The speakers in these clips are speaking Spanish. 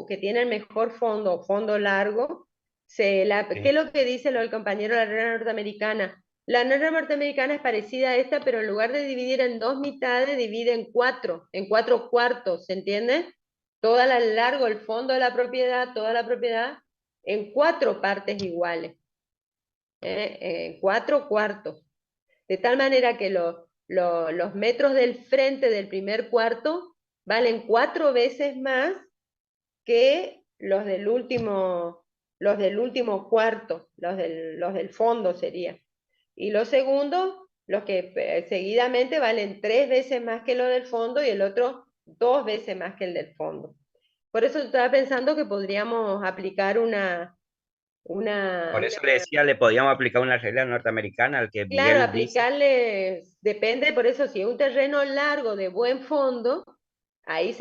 que tiene el mejor fondo largo, ¿qué es Sí. lo que dice lo del compañero de la regla norteamericana? La norma norteamericana es parecida a esta, pero en lugar de dividir en dos mitades, divide en cuatro cuartos, ¿se entiende? Toda la largo, el fondo de la propiedad, toda la propiedad, en cuatro partes iguales, en cuatro cuartos. De tal manera que los metros del frente del primer cuarto valen cuatro veces más que los del último cuarto, los del fondo sería. Y los segundos, los que seguidamente valen tres veces más que los del fondo y el otro dos veces más que el del fondo. Por eso estaba pensando que podríamos aplicar Por una, eso le decía, le podíamos aplicar una regla norteamericana al que claro, Miguel dice. aplicarle, depende, por eso si es un terreno largo de buen fondo, ahí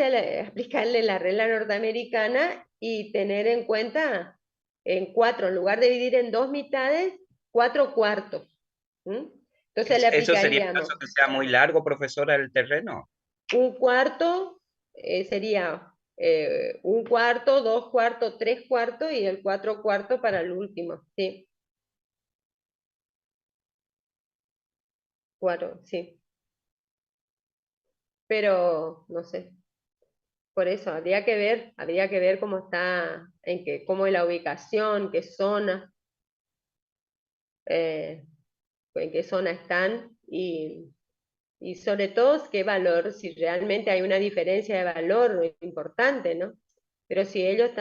aplicarle la regla norteamericana y tener en cuenta en cuatro, en lugar de dividir en dos mitades, cuatro cuartos. ¿Mm? Entonces le Eso sería en aplicaríamos caso que sea muy largo, profesora, el terreno. un cuarto, sería un cuarto, dos cuartos, tres cuartos y el cuatro cuartos para el último, sí, cuatro, sí. Pero no sé, por eso habría que ver cómo está, cómo es la ubicación, qué zona, eh, en qué zona están y sobre todo qué valor, si realmente hay una diferencia de valor importante, ¿no? Pero si ellos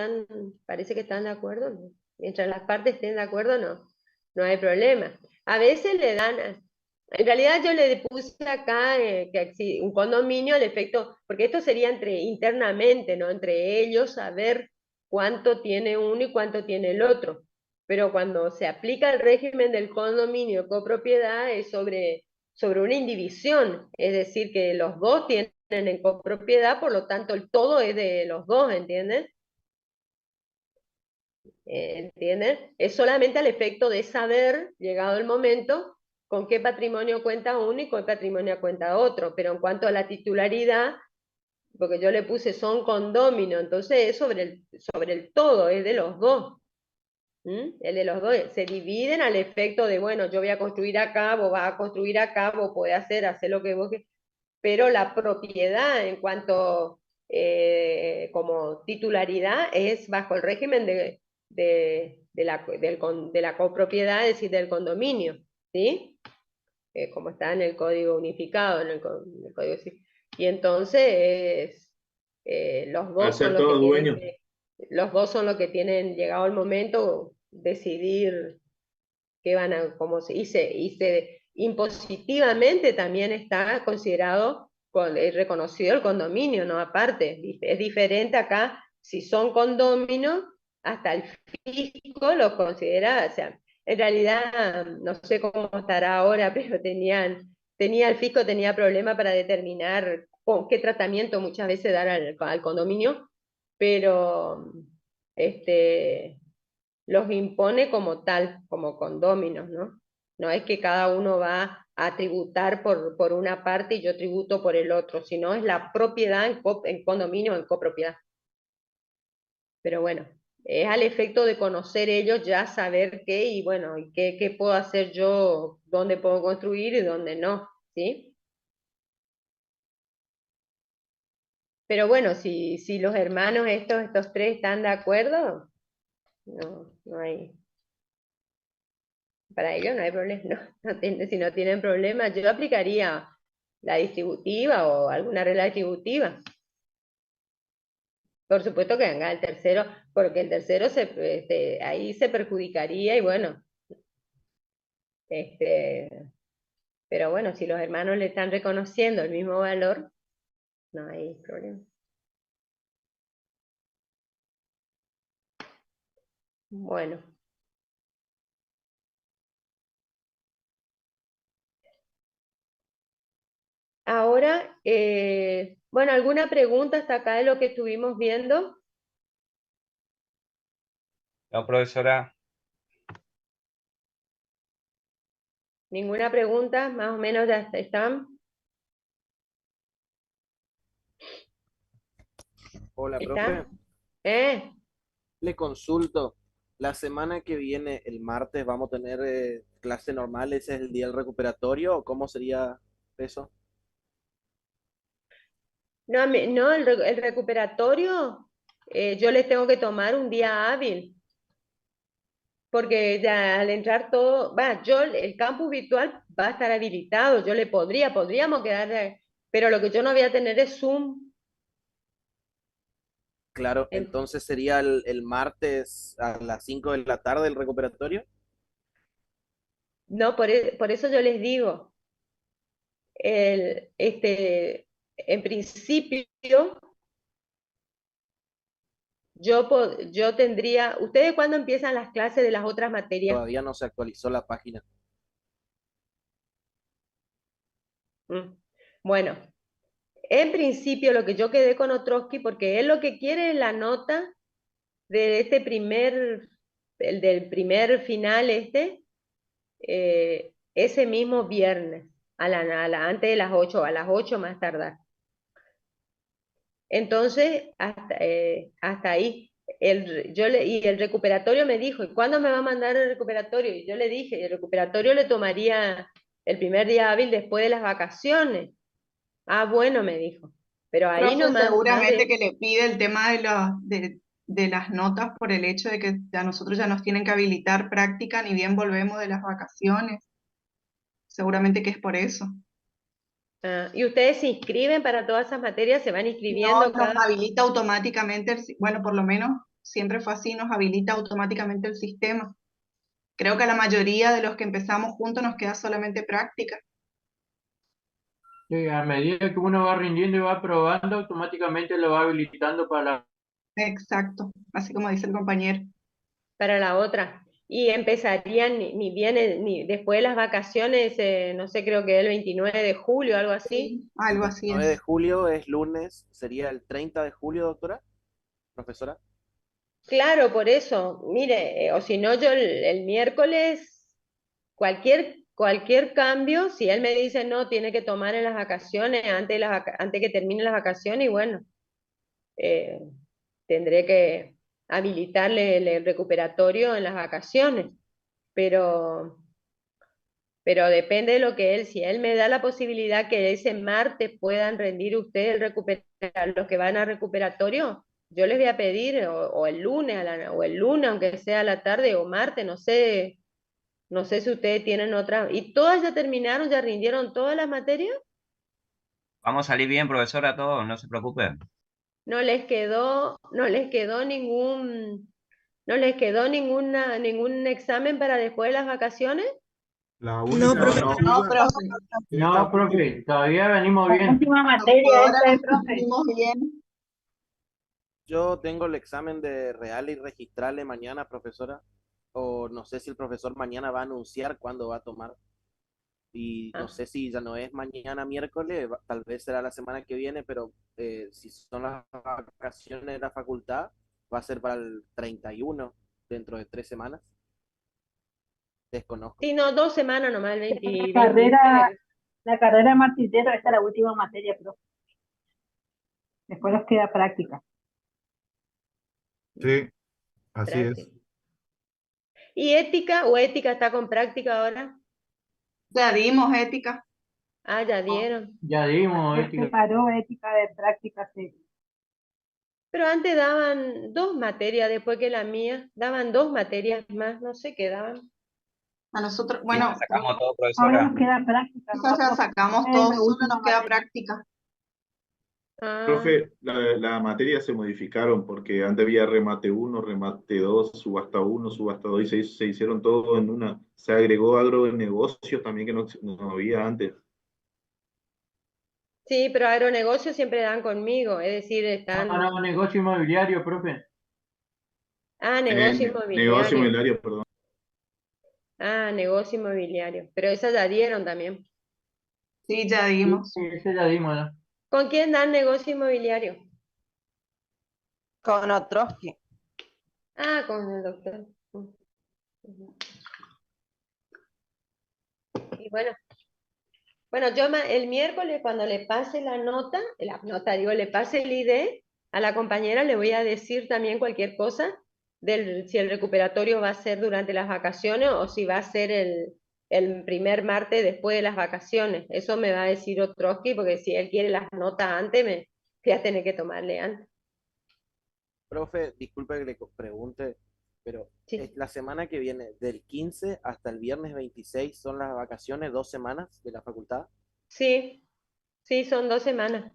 parece que están de acuerdo, ¿no? Mientras las partes estén de acuerdo, no hay problema. A veces le dan, en realidad yo le puse acá un condominio al efecto, porque esto sería internamente, ¿no? Entre ellos, saber cuánto tiene uno y cuánto tiene el otro. Pero cuando se aplica el régimen del condominio copropiedad es sobre una indivisión, es decir, que los dos tienen en copropiedad, por lo tanto el todo es de los dos, ¿entienden? ¿Entienden? Es solamente al efecto de saber, llegado el momento, con qué patrimonio cuenta uno y con qué patrimonio cuenta otro, pero en cuanto a la titularidad, porque yo le puse son condómino, entonces es sobre el todo, es de los dos. El de los dos se dividen al efecto de, bueno, yo voy a construir acá, vos vas a construir acá, vos podés hacer lo que vos quieras, pero la propiedad en cuanto como titularidad es bajo el régimen de la copropiedad, es decir, del condominio, ¿sí? Como está en el código unificado, en el código civil. Y entonces los Al dos son ser los que todo tienen dueño. que, los dos son los que tienen, llegado el momento, decidir que van a, como se dice, impositivamente también está considerado, reconocido el condominio, ¿no? Aparte, es diferente acá, si son condóminos, hasta el fisco los considera, o sea, en realidad no sé cómo estará ahora, pero el fisco tenía problema para determinar qué tratamiento muchas veces dar al condominio, pero este, los impone como tal, como condóminos, ¿no? No es que cada uno va a tributar por una parte y yo tributo por el otro, sino es la propiedad en condominio, en copropiedad. Pero bueno, es al efecto de conocer ellos, ya saber qué y bueno, y qué puedo hacer yo, dónde puedo construir y dónde no, ¿sí? Pero bueno, si los hermanos estos tres están de acuerdo, no hay, para ellos no hay problema, si no tienen problema, yo aplicaría la distributiva o alguna regla distributiva. Por supuesto que venga el tercero, porque el tercero ahí se perjudicaría y bueno, este, pero bueno, si los hermanos le están reconociendo el mismo valor, no hay problema. Bueno, ahora, bueno, ¿alguna pregunta hasta acá de lo que estuvimos viendo? No, profesora, ¿Ninguna pregunta? Más o menos ya están. Hola, profe. ¿Está? ¿Eh? Le consulto, la semana que viene, el martes, vamos a tener clase normal, ¿ese es el día del recuperatorio o cómo sería eso? No, no el recuperatorio, yo les tengo que tomar un día hábil, porque ya al entrar todo, el campus virtual va a estar habilitado, yo le podríamos quedar, pero lo que yo no voy a tener es Zoom. Claro, En- entonces sería el martes a las 5 de la tarde el recuperatorio. no, por eso yo les digo, en principio, yo tendría, ¿ustedes cuándo empiezan las clases de las otras materias? Todavía no se actualizó la página. Mm. Bueno, en principio lo que yo quedé con Otrowski, porque él lo que quiere es la nota de este el del primer final ese mismo viernes, antes de las 8, a las 8 más tardar. Entonces, hasta ahí. Y el recuperatorio me dijo, ¿y cuándo me va a mandar el recuperatorio? Y yo le dije, el recuperatorio le tomaría el primer día hábil después de las vacaciones. Ah, bueno, me dijo. Pero ahí Profe, nomás, más seguramente de... que le pide el tema de las notas por el hecho de que a nosotros ya nos tienen que habilitar práctica, ni bien volvemos de las vacaciones. Seguramente que es por eso. Ah, ¿y ustedes se inscriben para todas esas materias? ¿Se van No inscribiendo nos cada... habilita automáticamente, bueno, por lo menos siempre fue así, nos habilita automáticamente el sistema. Creo que a la mayoría de los que empezamos juntos nos queda solamente práctica. Sí, a medida que uno va rindiendo y va probando, automáticamente lo va habilitando para la... Exacto, así como dice el compañero. para la otra? Y empezarían ni después de las vacaciones, no sé, creo que el 29 de julio, algo así. Sí, algo El así 9 de es. julio es lunes, sería el 30 de julio, doctora, profesora. Claro, por eso, mire, o si no, yo el miércoles, cualquier cambio, si él me dice no, tiene que tomar en las vacaciones, antes que termine las vacaciones, y bueno, eh, tendré que habilitarle el recuperatorio en las vacaciones, pero, pero depende de lo que él, si él me da la posibilidad que ese martes puedan rendir ustedes los que van a recuperatorio, yo les voy a pedir, o el lunes, o el lunes, aunque sea a la tarde, o martes, no sé si ustedes tienen otra, ¿y todas ya terminaron, ya rindieron todas las materias? Vamos a salir bien, profesora, todos, no se preocupen. No les quedó ningún examen para después de las vacaciones? La No, única profe. No, duda, profe, esta No, última, profe, todavía venimos La bien. última por materia ahora esta nos es, profe. sentimos bien. Yo tengo el examen de real y registrable mañana, profesora, o no sé si el profesor mañana va a anunciar cuándo va a tomar. Y no Ah, sé si ya no es mañana miércoles, tal vez será la semana que viene, pero si son las vacaciones de la facultad, va a ser para el 31 dentro de 3 semanas. Desconozco. sí, no, 2 semanas nomás, el La 20 carrera, 29. la carrera de martillero, esta es la última materia, profe. Después nos queda práctica. sí, así es. Práctica. ¿Y ética o ética está con práctica ahora? Ya dimos ética. Ah, ya dieron. Ya dimos, Se separó ética de práctica, sí. Pero antes daban 2 materias después que la mía, daban 2 materias más, no sé qué daban. A nosotros, Sí, ya bueno, sacamos todo, Ahora profesora. nos queda práctica, quizás ¿no, ya profe? sacamos Es todo, la solo nos última queda materia. práctica. Ah, Profe, la materia se modificaron porque antes había remate uno, remate 2, subasta uno, subasta 2 y se hicieron todo en una. Se agregó agronegocios también que no había antes. sí, pero agronegocios siempre dan conmigo, es decir, No, están... no, negocio inmobiliario, profe. Ah, negocio Negocio inmobiliario. inmobiliario, perdón. Ah, negocio inmobiliario. Pero esas ya dieron también. Sí, ya Sí, dimos. ese ya dimos, ¿no? ¿Con quién dan negocio inmobiliario? Con Otrowski. Ah, con el doctor. Y bueno, el miércoles cuando le pase la nota, digo, le pase el ID, a la compañera le voy a decir también cualquier cosa si el recuperatorio va a ser durante las vacaciones o si va a ser el primer martes después de las vacaciones. Eso me va a decir Otrowski, porque si él quiere las notas antes, me voy a tener que tomarle antes. Profe, disculpe que le pregunte, pero Sí. la semana que viene, del 15 hasta el viernes 26, ¿son las vacaciones, 2 semanas de la facultad? Sí, sí, son 2 semanas.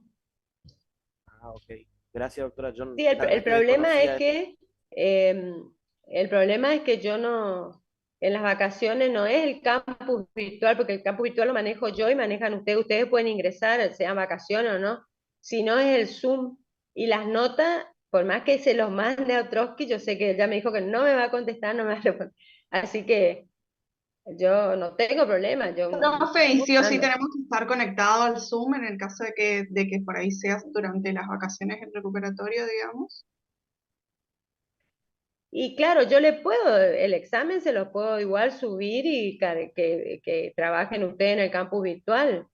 Ah, ok. Gracias, doctora. Yo Sí, tal el vez problema es desconocía esto. que el problema es que yo no, en las vacaciones no es el campus virtual, porque el campus virtual lo manejo yo y manejan ustedes. Ustedes pueden ingresar, sean vacaciones o no, si no es el Zoom y las notas, por más que se los mande a Otrowski, yo sé que ella me dijo que no me va a contestar, no me va a responder. Así que yo no tengo problema, yo Profe, y sí o sí mando. tenemos que estar conectados al Zoom en el caso de que por ahí sea durante las vacaciones el recuperatorio, digamos. Y claro, yo le puedo, el examen se lo puedo igual subir y que trabajen ustedes en el campus virtual,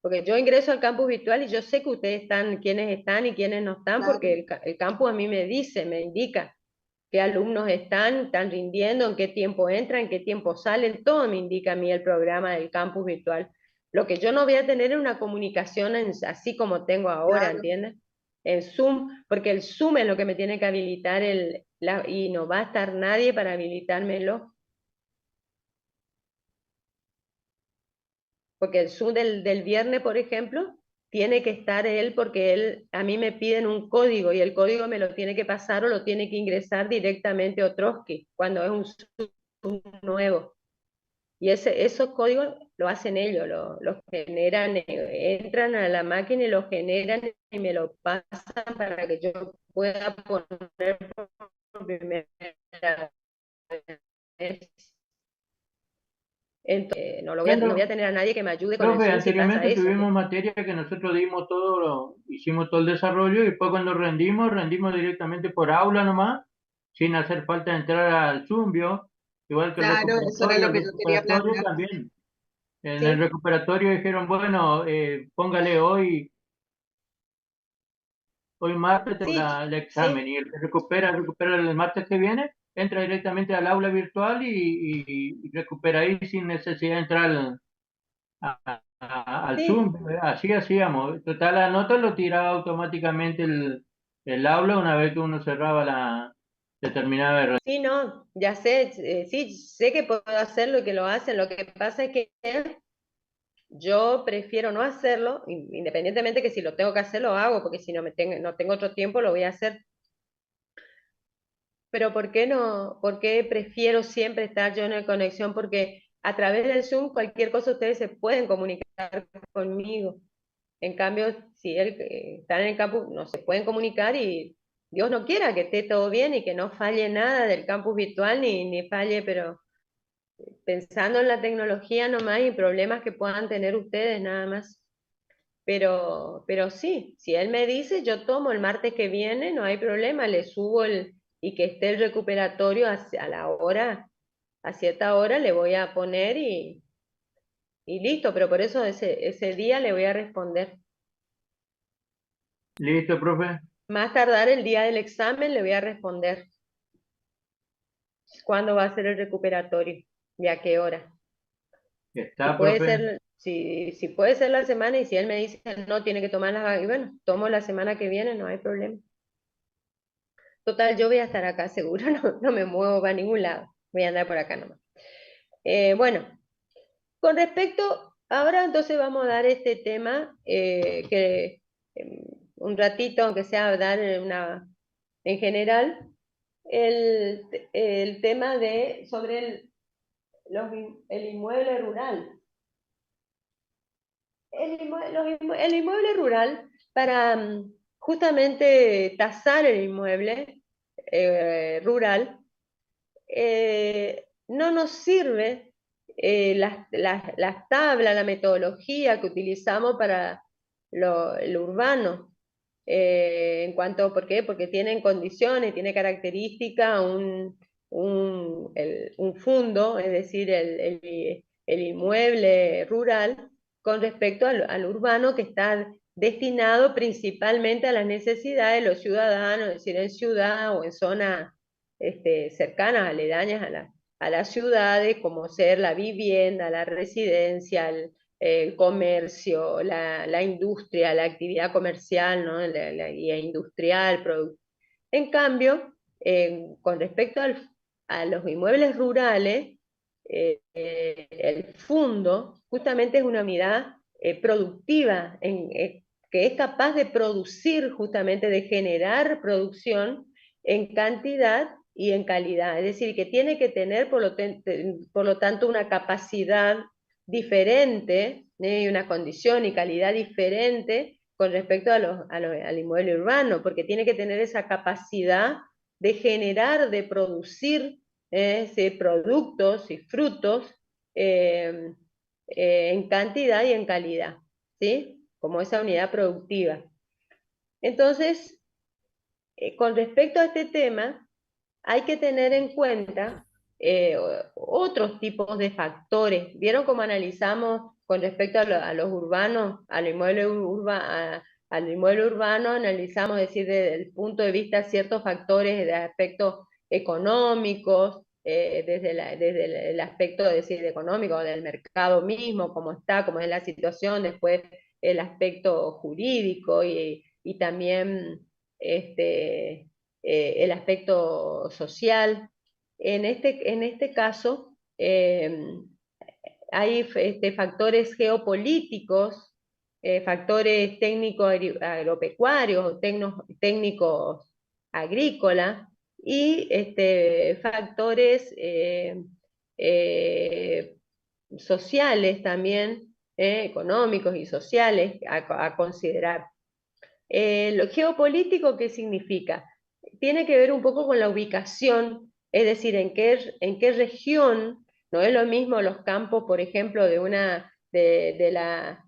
porque yo ingreso al campus virtual y yo sé que ustedes están, quiénes están y quiénes no están, Claro. porque el campus a mí me dice, me indica qué alumnos están rindiendo, en qué tiempo entran, en qué tiempo salen, todo me indica a mí el programa del campus virtual. Lo que yo no voy a tener es una comunicación así como tengo ahora, Claro. ¿entiendes? En Zoom, porque el Zoom es lo que me tiene que habilitar y no va a estar nadie para habilitármelo, porque el Zoom del viernes, por ejemplo, tiene que estar él porque a mí me piden un código y el código me lo tiene que pasar o lo tiene que ingresar directamente Otrowski cuando es un Zoom nuevo. Y esos códigos lo hacen ellos, los generan, entran a la máquina y lo generan y me lo pasan para que yo pueda poner por primera vez. Entonces, no voy a Entiendo. tener a nadie que me ayude con el Profe, Zoom si pasa anteriormente eso. tuvimos materia que nosotros dimos todo, hicimos todo el desarrollo y después cuando rendimos directamente por aula nomás, sin hacer falta entrar al Zoom, ¿vio? Igual que Claro, eso era lo el que yo quería recuperatorio plantear. también. En el ¿Sí? recuperatorio dijeron, bueno, póngale hoy martes Sí, el examen sí, y el que recupera el martes que viene, entra directamente al aula virtual y recupera ahí sin necesidad de entrar al sí. Zoom. Así hacíamos. Total, la nota lo tiraba automáticamente el aula una vez que uno cerraba terminaba de. Sí, no, ya sé, sí, sé que puedo hacerlo y que lo hacen. Lo que pasa es que yo prefiero no hacerlo, independientemente que si lo tengo que hacer, lo hago, porque si no tengo otro tiempo, lo voy a hacer. Pero ¿por qué no? ¿Por qué prefiero siempre estar yo en conexión? Porque a través del Zoom, cualquier cosa ustedes se pueden comunicar conmigo. En cambio, si están en el campus, no se pueden comunicar y Dios no quiera que esté todo bien y que no falle nada del campus virtual ni falle, pero pensando en la tecnología nomás y problemas que puedan tener ustedes nada más. Pero sí, si él me dice, yo tomo el martes que viene, no hay problema, le subo y que esté el recuperatorio a la hora, a cierta hora le voy a poner y listo, pero por eso ese día le voy a responder. Listo, profe. Más tardar el día del examen le voy a responder cuándo va a ser el recuperatorio y a qué hora. Si Está, puede profe. ser, si puede ser la semana y si él me dice no, tiene que tomar y bueno, tomo la semana que viene, no hay problema. Total, yo voy a estar acá seguro, no me muevo para ningún lado, voy a andar por acá nomás. Bueno, con respecto, ahora entonces vamos a dar este tema, un ratito, aunque sea dar en general, el, el tema sobre el inmueble rural. El inmueble rural, para justamente tasar el inmueble rural, no nos sirve las tablas, la metodología que utilizamos para el urbano. ¿Por qué? Porque tienen condiciones, tiene característica un fundo, es decir, el inmueble rural, con respecto al urbano que está destinado principalmente a las necesidades de los ciudadanos, es decir, en ciudad o en zonas cercanas, aledañas a las ciudades, como ser la vivienda, la residencia, el comercio, la industria, la actividad comercial, ¿no? La guía industrial. En cambio, con respecto a los inmuebles rurales, el fondo justamente es una unidad productiva, que es capaz de producir, justamente de generar producción en cantidad y en calidad. Es decir, que tiene que tener, por lo tanto, una capacidad diferente, y una condición y calidad diferente con respecto al inmueble urbano, porque tiene que tener esa capacidad de generar, de producir productos y frutos en cantidad y en calidad, ¿sí? Como esa unidad productiva. Entonces, con respecto a este tema, hay que tener en cuenta otros tipos de factores. ¿Vieron cómo analizamos con respecto a los urbanos, al inmueble urbano, analizamos, es decir, desde el punto de vista ciertos factores de aspectos económicos, desde el aspecto, es decir, económico del mercado mismo, cómo está, cómo es la situación, después el aspecto jurídico y también el aspecto social. En este caso, hay factores geopolíticos, factores técnico-agropecuarios, técnicos agrícolas, y factores sociales también, económicos y sociales a considerar. Lo geopolítico, ¿qué significa? Tiene que ver un poco con la ubicación, es decir, en qué región. No es lo mismo los campos, por ejemplo, de la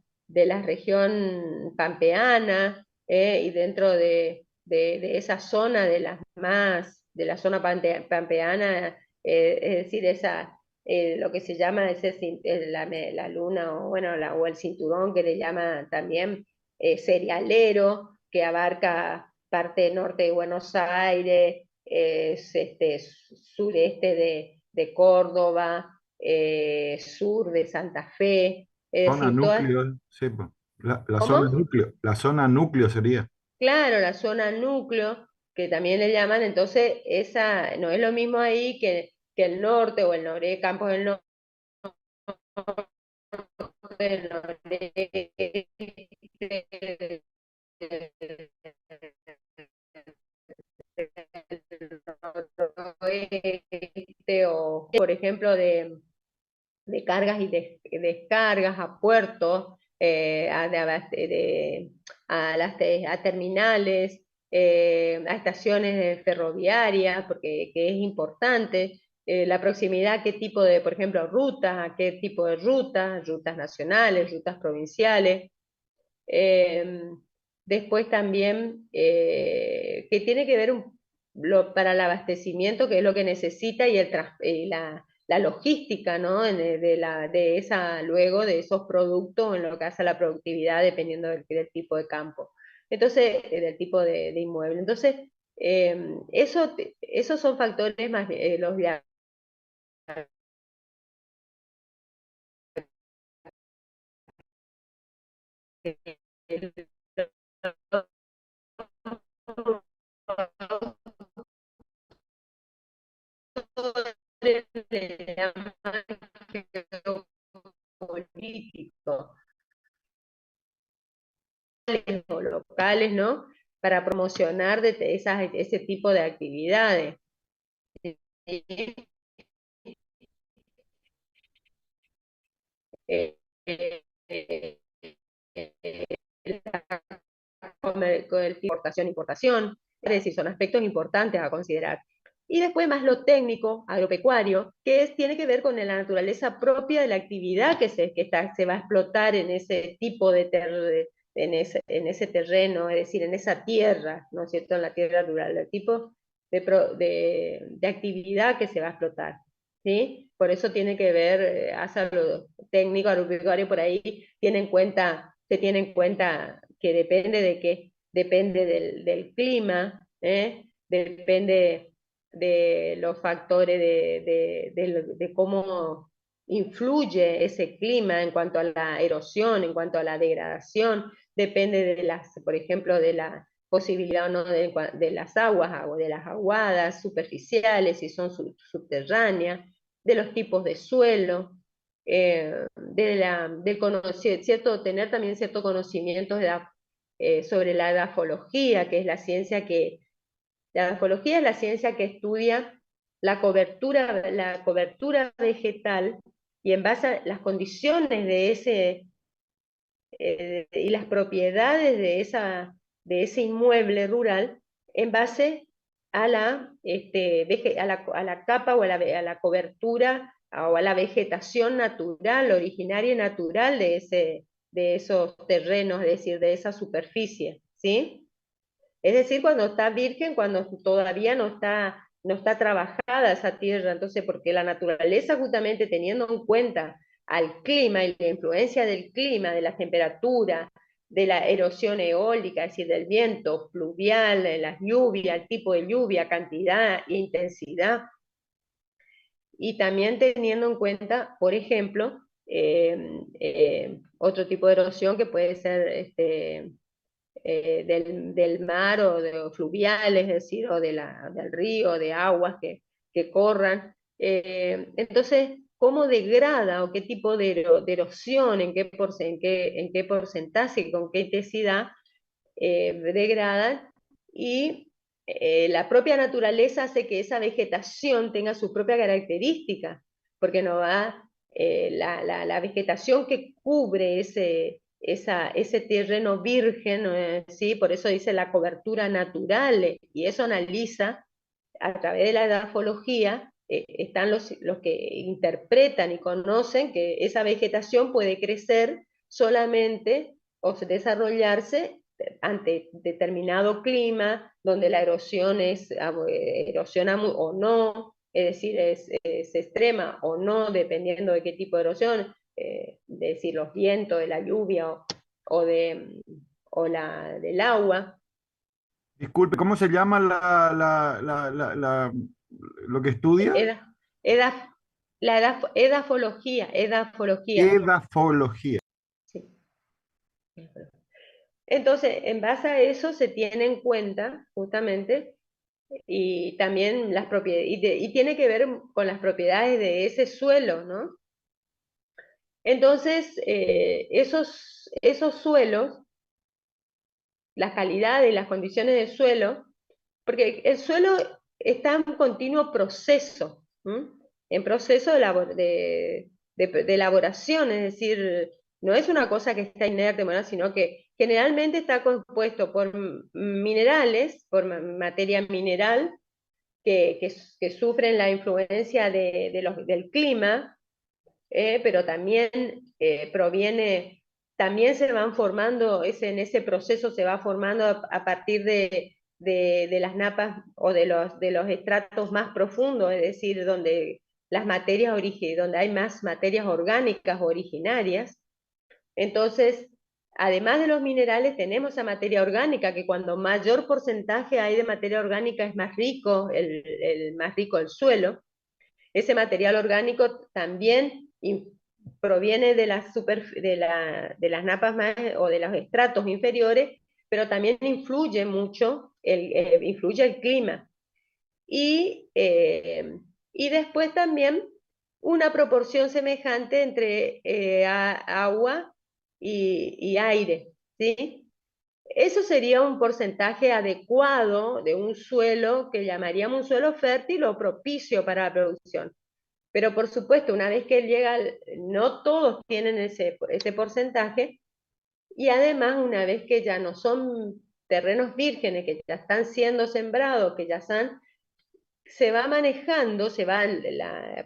región pampeana, y dentro de esa zona, de la zona pampeana, es decir, lo que se llama la luna, o bueno, o el cinturón, que le llama también cerealero, que abarca parte norte de Buenos Aires, sureste de Córdoba, sur de Santa Fe, es Zona decir, núcleo, sí, pues. ¿Cómo? La zona núcleo sería. Claro, la zona núcleo, que también le llaman. Entonces esa no es lo mismo ahí que el norte o el norte, Campos del Norte, el noreste, o por ejemplo de cargas y descargas a puertos, a terminales, a estaciones ferroviarias, porque que es importante. La proximidad, qué tipo de, por ejemplo, rutas, a qué tipo de rutas nacionales, rutas provinciales. Después también, que tiene que ver para el abastecimiento, que es lo que necesita, y la logística, ¿no? Luego de esos productos, en lo que hace a la productividad, dependiendo del tipo de campo. Entonces, del tipo de inmueble. Entonces, esos son factores más, los de políticos o locales, ¿no? Para promocionar ese tipo de actividades. Con importación, es decir, son aspectos importantes a considerar. Y después más lo técnico, agropecuario, que tiene que ver con la naturaleza propia de la actividad que se va a explotar en ese tipo en ese terreno, es decir, en esa tierra, ¿no es cierto?, en la tierra rural, el tipo de actividad que se va a explotar, ¿sí? Por eso tiene que ver, hacia lo técnico, agropecuario, por ahí se tiene en cuenta que depende de qué, depende del clima, depende de los factores de cómo influye ese clima en cuanto a la erosión, en cuanto a la degradación, depende de las, por ejemplo, de la posibilidad o no de las aguas, o de las aguadas superficiales, si son subterráneas, de los tipos de suelo, tener también cierto conocimiento sobre la edafología, que es la ciencia la edafología es la ciencia que estudia la cobertura vegetal, y en base a las condiciones de y las propiedades de ese inmueble rural, en base a a la capa o a la cobertura o a la vegetación natural, originaria y natural de esos terrenos, es decir, de esa superficie, ¿sí? Es decir, cuando está virgen, cuando todavía no está trabajada esa tierra. Entonces, porque la naturaleza, justamente teniendo en cuenta al clima y la influencia del clima, de la temperatura, de la erosión eólica, es decir, del viento pluvial, de las lluvias, el tipo de lluvia, cantidad e intensidad, y también teniendo en cuenta, por ejemplo, otro tipo de erosión que puede ser del mar o fluvial, es decir, o del río, de aguas que corran. Entonces, ¿cómo degrada o qué tipo de erosión, en qué porcentaje, con qué intensidad degradan? Y la propia naturaleza hace que esa vegetación tenga su propia característica, porque no va, la vegetación que cubre ese terreno virgen, ¿sí? Por eso dice la cobertura natural, y eso analiza a través de la edafología. Están los que interpretan y conocen que esa vegetación puede crecer solamente o desarrollarse ante determinado clima, donde la erosión erosiona o no, es decir, es extrema o no, dependiendo de qué tipo de erosión, es decir, los vientos, de la lluvia del agua. Disculpe, ¿cómo se llama lo que estudia? Eda- eda- edafología, Edafología. sí. Entonces, en base a eso se tiene en cuenta justamente, y también las propiedades, y tiene que ver con las propiedades de ese suelo, ¿no? Entonces, esos suelos, las calidades y las condiciones del suelo, porque el suelo está en continuo proceso, ¿m? En proceso de elaboración, es decir, no es una cosa que está inerte, bueno, sino que generalmente está compuesto por minerales, por materia mineral, que sufren la influencia del clima, pero también también se van formando, en ese proceso se va formando a partir de las napas o de los estratos más profundos, es decir, donde donde hay más materias orgánicas originarias. Entonces, además de los minerales, tenemos esa materia orgánica, que cuando mayor porcentaje hay de materia orgánica es más rico, más rico el suelo. Ese material orgánico también proviene de las napas más, o de los estratos inferiores, pero también influye mucho, influye el clima. Y después también una proporción semejante entre agua y aire, ¿sí? Eso sería un porcentaje adecuado de un suelo que llamaríamos un suelo fértil o propicio para la producción. Pero por supuesto, una vez que llega, no todos tienen ese porcentaje, y además una vez que ya no son terrenos vírgenes, que ya están siendo sembrados, que ya se va manejando,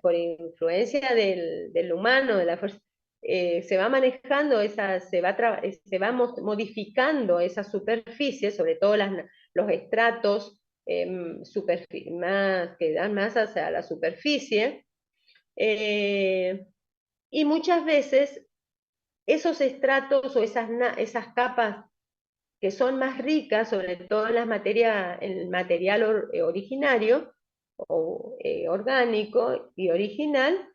por influencia del humano, de la fuerza, se va manejando, se va modificando esa superficie, sobre todo los estratos que dan más hacia la superficie, y muchas veces esos estratos o esas capas que son más ricas, sobre todo en en el material originario, o orgánico y original,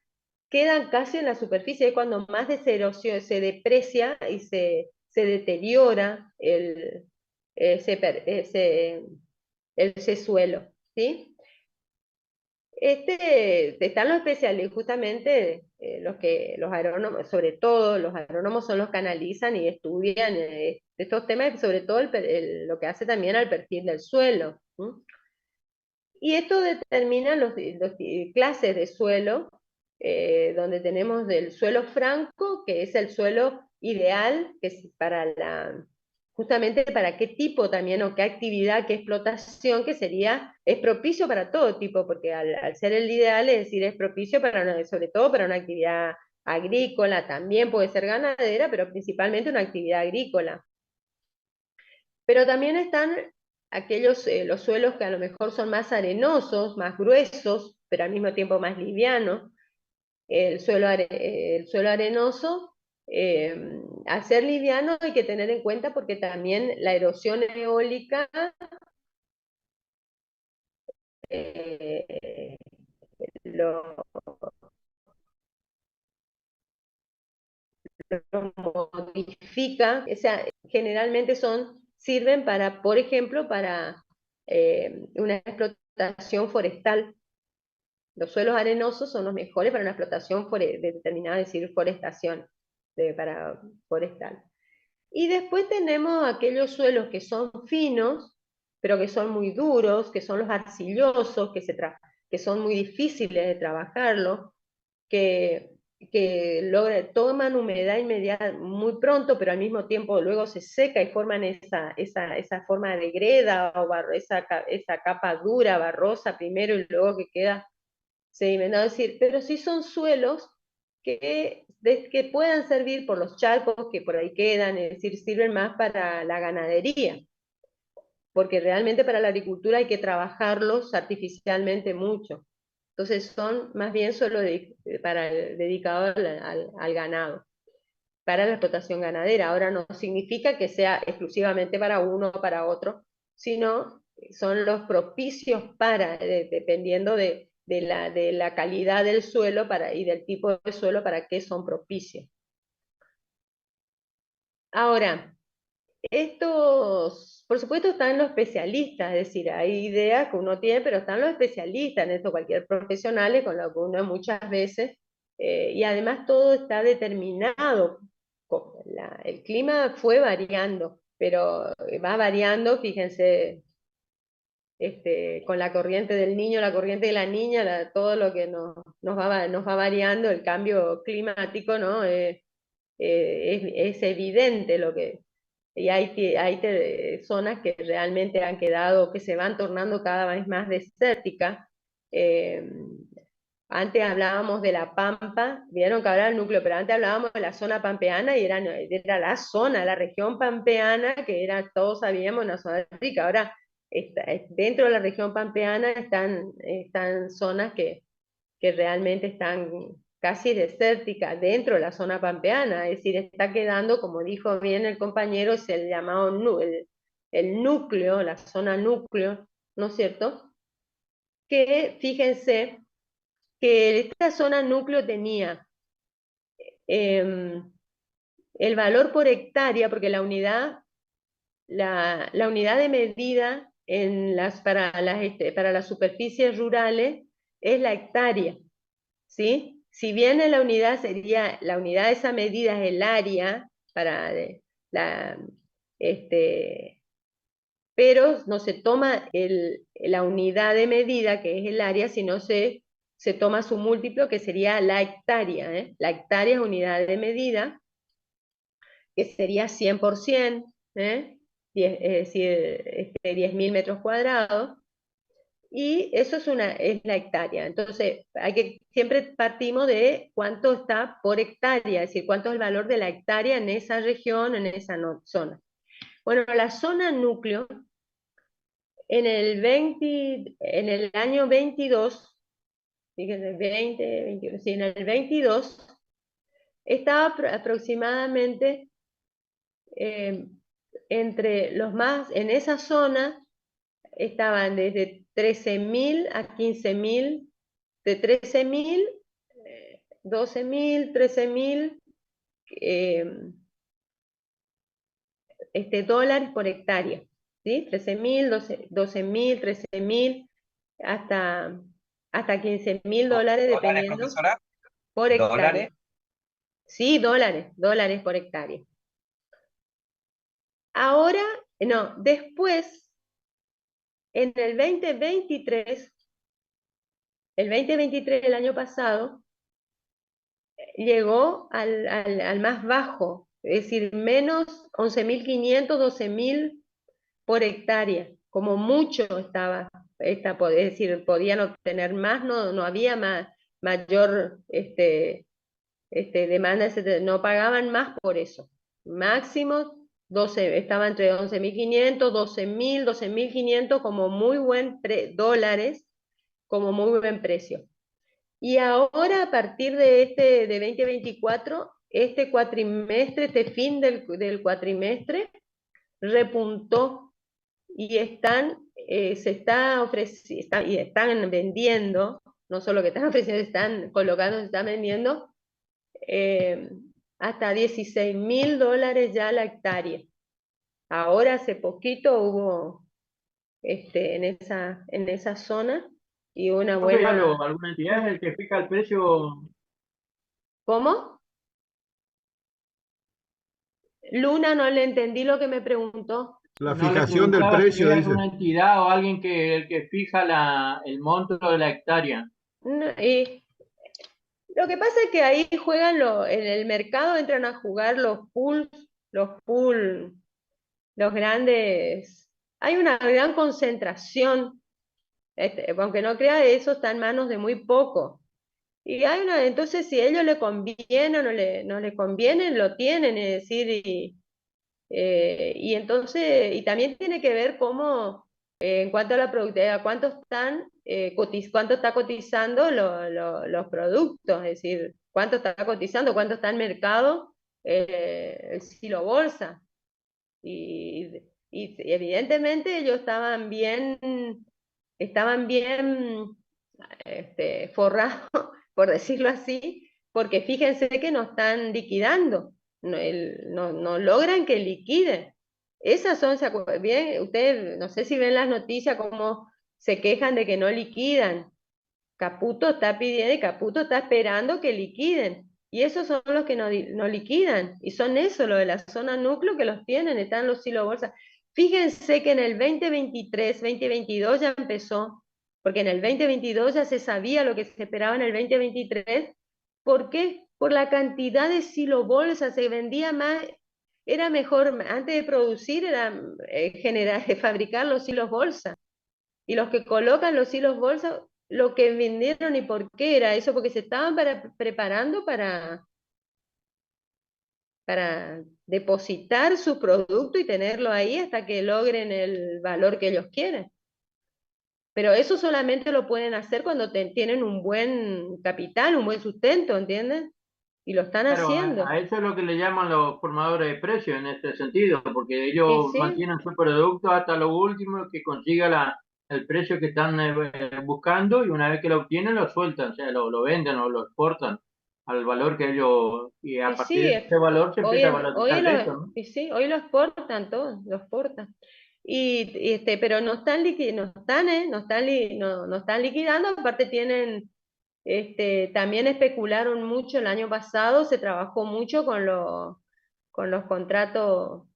quedan casi en la superficie, es cuando más se deprecia y se deteriora ese suelo, ¿sí? Están los especialistas, justamente los agrónomos, sobre todo los agrónomos son los que analizan y estudian estos temas, sobre todo lo que hace también al perfil del suelo. ¿Sí? Y esto determina los clases de suelo, donde tenemos del suelo franco, que es el suelo ideal, que es justamente para qué tipo también, o qué actividad, qué explotación, es propicio para todo tipo, porque al ser el ideal, es decir, es propicio sobre todo para una actividad agrícola, también puede ser ganadera, pero principalmente una actividad agrícola. Pero también están los suelos que a lo mejor son más arenosos, más gruesos, pero al mismo tiempo más livianos. El suelo arenoso, al ser liviano hay que tener en cuenta porque también la erosión eólica lo modifica, o sea, generalmente sirven para, por ejemplo, para una explotación forestal. Los suelos arenosos son los mejores para una explotación determinada, es decir, forestación, para forestal. Y después tenemos aquellos suelos que son finos, pero que son muy duros, que son los arcillosos, que son muy difíciles de trabajarlos, que toman humedad inmediata muy pronto, pero al mismo tiempo luego se seca y forman esa forma de greda o esa capa dura, barrosa primero y luego que queda sedimentado. Es decir, pero sí son suelos que puedan servir por los charcos que por ahí quedan, es decir, sirven más para la ganadería, porque realmente para la agricultura hay que trabajarlos artificialmente mucho. Entonces son más bien solo dedicados al ganado, para la explotación ganadera. Ahora no significa que sea exclusivamente para uno o para otro, sino son los propicios dependiendo de la calidad del suelo y del tipo de suelo, para qué son propicios. Ahora, por supuesto, están los especialistas, es decir, hay ideas que uno tiene, pero están los especialistas en esto, cualquier profesional con lo que uno muchas veces, y además todo está determinado. El clima fue variando, pero va variando, fíjense, con la corriente del niño, la corriente de la niña, todo lo que nos va variando, el cambio climático, ¿no? Es evidente lo que... Y hay zonas que realmente han quedado, que se van tornando cada vez más desérticas. Antes hablábamos de la Pampa, vieron que ahora el núcleo, pero antes hablábamos de la zona pampeana y era la zona, la región pampeana, que era, todos sabíamos, una zona rica. Ahora, dentro de la región pampeana están zonas que realmente están casi desérticas dentro de la zona pampeana, es decir, está quedando, como dijo bien el compañero, es el llamado el núcleo, la zona núcleo, ¿no es cierto? Que fíjense que esta zona núcleo tenía el valor por hectárea, porque la unidad de medida para las superficies rurales es la hectárea, ¿sí? Si bien en la unidad de esa medida es el área, pero no se toma la unidad de medida, que es el área, sino se toma su múltiplo, que sería la hectárea, ¿eh? La hectárea es unidad de medida, que sería 100%, ¿eh? Es decir, 10.000 metros cuadrados, y eso es la hectárea. Entonces, siempre partimos de cuánto está por hectárea, es decir, cuánto es el valor de la hectárea en esa región, en esa zona. Bueno, la zona núcleo, en el año 22, fíjense, 20, 21, sí, en el 22, estaba aproximadamente entre los más, en esa zona estaban desde 13.000 a 15.000, de 13.000, 12.000, 13.000 dólares por hectárea, ¿sí? 13.000, 12.000, 13.000, hasta 15.000 dólares, ¿Dólares, dependiendo, profesora? por hectárea. ¿Dólares? Sí, dólares por hectárea. Ahora, no, después, en el 2023, el año pasado, llegó al más bajo, es decir, menos 11.500, 12.000 por hectárea, como mucho estaba, es decir, podían obtener más, no había mayor demanda, no pagaban más por eso. Máximo 12, estaba entre 11.500, 12.000, 12.500 como muy buen dólares, como muy buen precio. Y ahora, a partir de 2024, este cuatrimestre, este fin del cuatrimestre, repuntó y están vendiendo, no solo que están ofreciendo, están colocando, se están vendiendo hasta 16.000 dólares ya la hectárea. Ahora hace poquito hubo en esa zona y una buena... ¿Alguna entidad es el que fija el precio? ¿Cómo? Luna, no le entendí lo que me preguntó. La No, le fijación del preguntaba si precio, hay dice. alguna entidad o alguien el que fija el monto de la hectárea. No, y lo que pasa es que ahí juegan en el mercado, entran a jugar los pools, los grandes. Hay una gran concentración, aunque no crea, eso está en manos de muy poco. Y entonces si a ellos le conviene o no le conviene, lo tienen, es decir, y entonces, y también tiene que ver cómo, en cuanto a la productividad, cuánto está cotizando los productos, es decir, cuánto está cotizando, cuánto está en mercado el silo bolsa. Y evidentemente ellos estaban bien forrados, por decirlo así, porque fíjense que no están liquidando, no logran que liquiden. Esas son, bien, ustedes no sé si ven las noticias cómo se quejan de que no liquidan. Caputo está pidiendo y Caputo está esperando que liquiden. Y esos son los que no liquidan. Y son eso, lo de la zona núcleo, que los tienen, están los silos bolsa. Fíjense que en el 2023, 2022 ya empezó, porque en el 2022 ya se sabía lo que se esperaba en el 2023. ¿Por qué? Por la cantidad de silo bolsa, se vendía más, era mejor, antes de producir, era fabricar los silos bolsa. Y los que colocan los hilos bolsa, lo que vendieron y por qué era eso, porque se estaban preparando para depositar su producto y tenerlo ahí hasta que logren el valor que ellos quieren. Pero eso solamente lo pueden hacer cuando tienen un buen capital, un buen sustento, ¿entienden? Y lo están Claro, haciendo. a eso es lo que le llaman los formadores de precios en este sentido, porque Y ellos sí, mantienen su producto hasta lo último que consiga el precio que están buscando, y una vez que lo obtienen lo sueltan, o sea, lo venden o lo exportan al valor que ellos, y a y partir sí, de ese valor se empieza a valorizar eso, ¿no? y sí, hoy lo exportan todos, lo exportan. Pero no están no están liquidando, aparte tienen, también especularon mucho el año pasado, se trabajó mucho con los contratos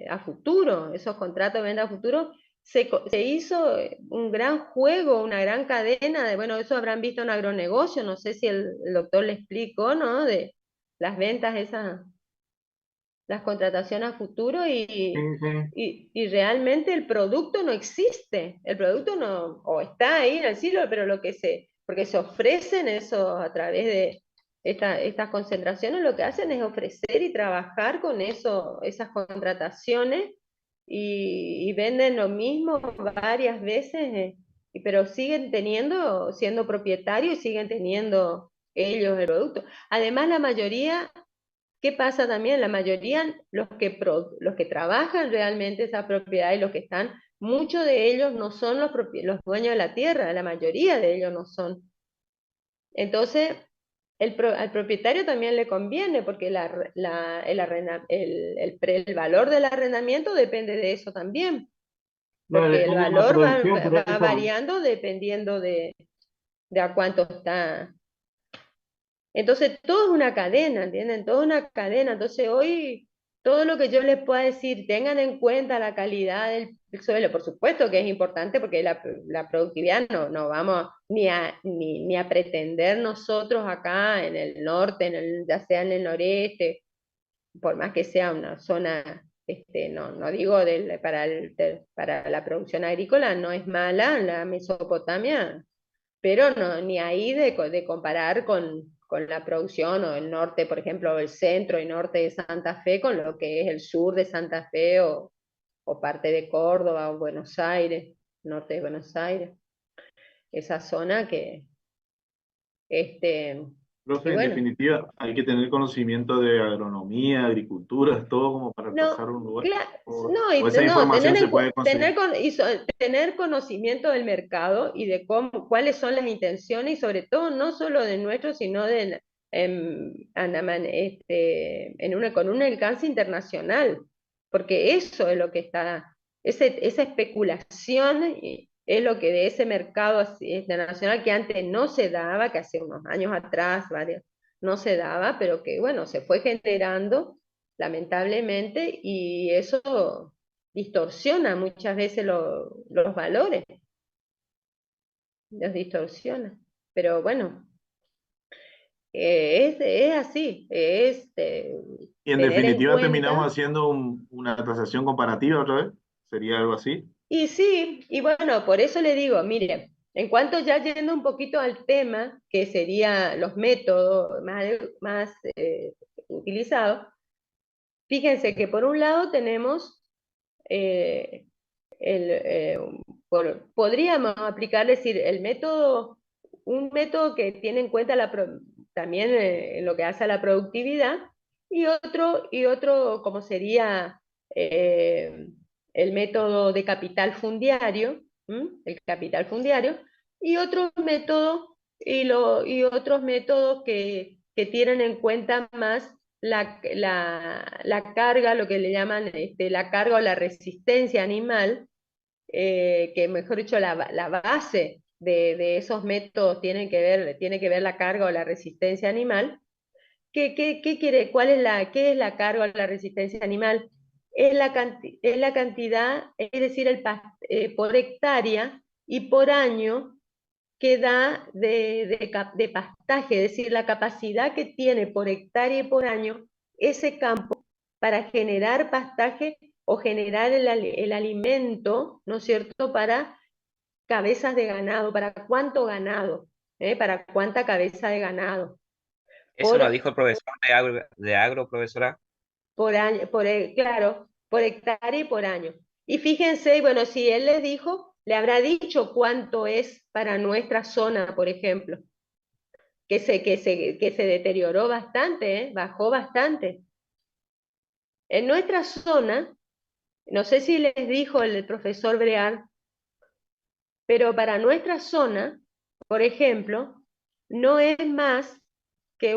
a futuro, esos contratos de venta a futuro. Se hizo un gran juego, una gran cadena de, bueno, eso habrán visto en agronegocio, no sé si el doctor le explicó, ¿no? De las ventas esas, las contrataciones a futuro Sí, sí. y realmente el producto no existe, el producto no, o está ahí en el silo, pero porque se ofrecen eso a través de estas concentraciones, lo que hacen es ofrecer y trabajar con esas contrataciones y venden lo mismo varias veces, pero siguen siendo propietarios y siguen teniendo ellos el producto. Además, la mayoría ¿qué pasa también? La mayoría, los que trabajan realmente esa propiedad y los que están, muchos de ellos no son los dueños de la tierra, la mayoría de ellos no son. Entonces, al propietario también le conviene porque el valor del arrendamiento depende de eso también. Claro, Porque el depende de la valor producción, por va eso. variando dependiendo de a cuánto está. Entonces, todo es una cadena, ¿entienden? Todo es una cadena. Entonces, hoy, todo lo que yo les pueda decir, tengan en cuenta la calidad del suelo, por supuesto que es importante porque la productividad no vamos ni a pretender nosotros acá en el norte, ya sea en el noreste, por más que sea una zona, no digo para la producción agrícola, no es mala la Mesopotamia, pero no, ni ahí de comparar con la producción o el norte, por ejemplo, el centro y norte de Santa Fe con lo que es el sur de Santa Fe o parte de Córdoba o Buenos Aires, norte de Buenos Aires, esa zona que, y Profe, en bueno. definitiva, hay que tener conocimiento de agronomía, agricultura, todo como para No, pasar a un lugar. no, O esa información se puede conseguir. tener conocimiento del mercado y de cuáles son las intenciones y sobre todo no solo de nuestro, sino con un alcance internacional, porque eso es lo que está, esa especulación es lo que de ese mercado internacional que antes no se daba, que hace unos años atrás, no se daba, pero que bueno, se fue generando lamentablemente, y eso distorsiona muchas veces los valores, los distorsiona. Pero bueno, es así, Y en tener en definitiva terminamos cuenta. haciendo una tasación comparativa otra vez. ¿Sería algo así? Y sí, y bueno, por eso le digo, mire, en cuanto ya yendo un poquito al tema, que sería los métodos más utilizados, fíjense que por un lado tenemos eh, podríamos aplicar, decir, un método que tiene en cuenta también en lo que hace a la productividad, y otro como sería eh, el método de capital fundiario, el capital fundiario, y otros métodos, y otros métodos que tienen en cuenta más la carga, lo que le llaman la carga o la resistencia animal, que mejor dicho, la base de esos métodos tiene que ver la carga o la resistencia animal. ¿Qué quiere? ¿Qué es la carga o la resistencia animal? Es la cantidad, es decir, por hectárea y por año que da de pastaje, es decir, la capacidad que tiene por hectárea y por año ese campo para generar pastaje o generar el alimento, ¿no es cierto?, para cabezas de ganado, para cuánto ganado, para cuánta cabeza de ganado, Eso lo por, dijo el profesor de agro, profesora. por año, claro, por hectárea y por año. Y fíjense, bueno, si él les dijo, le habrá dicho cuánto es para nuestra zona, por ejemplo, que se deterioró bastante, bajó bastante. En nuestra zona, no sé si les dijo el profesor Brear, pero para nuestra zona, por ejemplo, no es más que